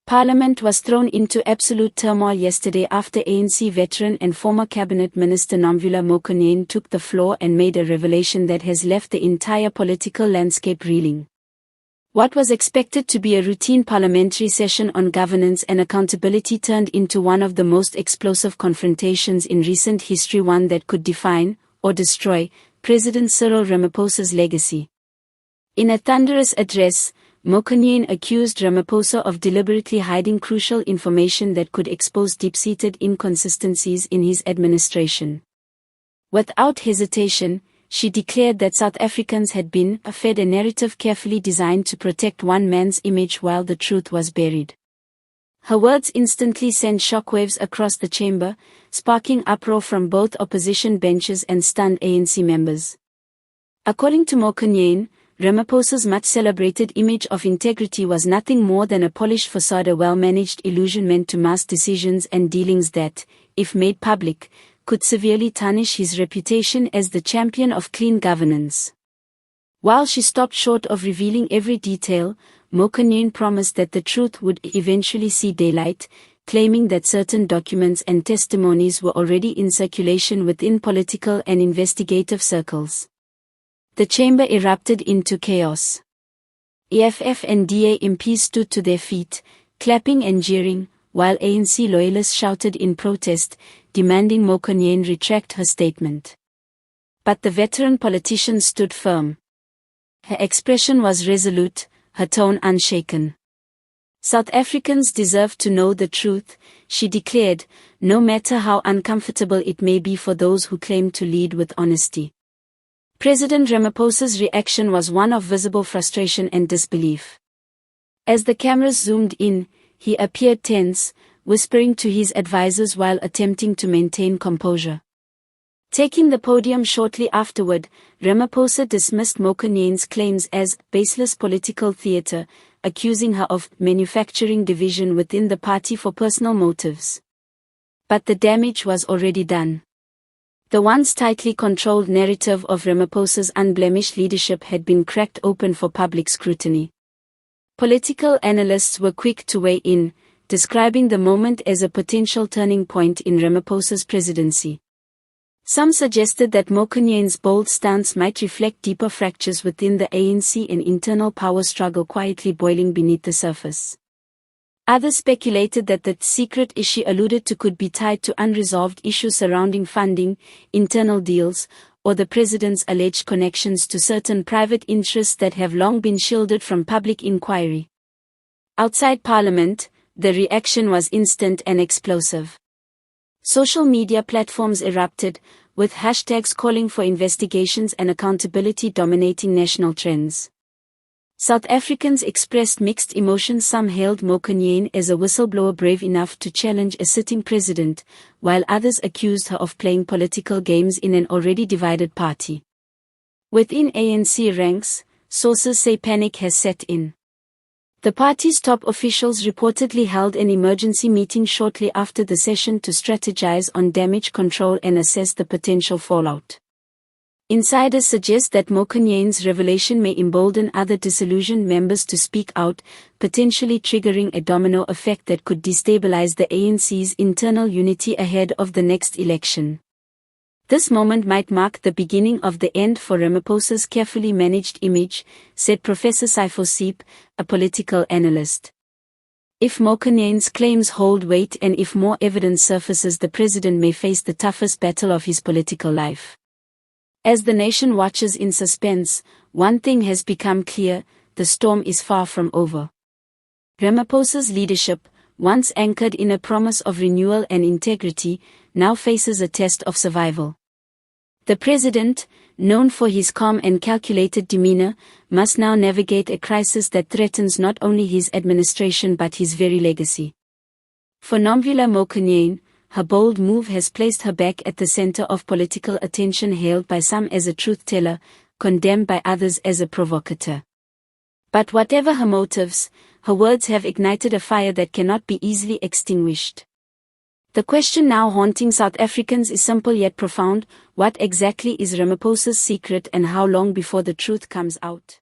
Parliament was thrown into absolute turmoil yesterday after ANC veteran and former Cabinet Minister Nomvula Mokonyane took the floor and made a revelation that has left the entire political landscape reeling. What was expected to be a routine parliamentary session on governance and accountability turned into one of the most explosive confrontations in recent history, one that could define, or destroy, President Cyril Ramaphosa's legacy. In a thunderous address, Mokonyane accused Ramaphosa of deliberately hiding crucial information that could expose deep-seated inconsistencies in his administration. Without hesitation, she declared that South Africans had been fed a narrative carefully designed to protect one man's image while the truth was buried. Her words instantly sent shockwaves across the chamber, sparking uproar from both opposition benches and stunned ANC members. According to Mokonyane, Ramaphosa's much-celebrated image of integrity was nothing more than a polished facade, a well-managed illusion meant to mask decisions and dealings that, if made public, could severely tarnish his reputation as the champion of clean governance. While she stopped short of revealing every detail, Mokonyane promised that the truth would eventually see daylight, claiming that certain documents and testimonies were already in circulation within political and investigative circles. The chamber erupted into chaos. EFF and DA MPs stood to their feet, clapping and jeering, while ANC loyalists shouted in protest, demanding Mokonyane retract her statement. But the veteran politician stood firm. Her expression was resolute, her tone unshaken. South Africans deserve to know the truth, she declared, no matter how uncomfortable it may be for those who claim to lead with honesty. President Ramaphosa's reaction was one of visible frustration and disbelief. As the cameras zoomed in, he appeared tense, whispering to his advisors while attempting to maintain composure. Taking the podium shortly afterward, Ramaphosa dismissed Mokonyane's claims as baseless political theatre, accusing her of manufacturing division within the party for personal motives. But the damage was already done. The once tightly controlled narrative of Ramaphosa's unblemished leadership had been cracked open for public scrutiny. Political analysts were quick to weigh in, describing the moment as a potential turning point in Ramaphosa's presidency. Some suggested that Mokonyane's bold stance might reflect deeper fractures within the ANC and internal power struggle quietly boiling beneath the surface. Others speculated that the secret issue alluded to could be tied to unresolved issues surrounding funding, internal deals, or the president's alleged connections to certain private interests that have long been shielded from public inquiry. Outside Parliament, the reaction was instant and explosive. Social media platforms erupted, with hashtags calling for investigations and accountability dominating national trends. South Africans expressed mixed emotions. Some hailed Mokonyane as a whistleblower brave enough to challenge a sitting president, while others accused her of playing political games in an already divided party. Within ANC ranks, sources say panic has set in. The party's top officials reportedly held an emergency meeting shortly after the session to strategize on damage control and assess the potential fallout. Insiders suggest that Mokonyane's revelation may embolden other disillusioned members to speak out, potentially triggering a domino effect that could destabilize the ANC's internal unity ahead of the next election. This moment might mark the beginning of the end for Ramaphosa's carefully managed image, said Professor Cyril Ramaphosa, a political analyst. If Mokonyane's claims hold weight and if more evidence surfaces, the president may face the toughest battle of his political life. As the nation watches in suspense, one thing has become clear: the storm is far from over. Ramaphosa's leadership, once anchored in a promise of renewal and integrity, now faces a test of survival. The president, known for his calm and calculated demeanor, must now navigate a crisis that threatens not only his administration but his very legacy. For Nomvula Mokonyane, her bold move has placed her back at the center of political attention, hailed by some as a truth-teller, condemned by others as a provocateur. But whatever her motives, her words have ignited a fire that cannot be easily extinguished. The question now haunting South Africans is simple yet profound: what exactly is Ramaphosa's secret, and how long before the truth comes out?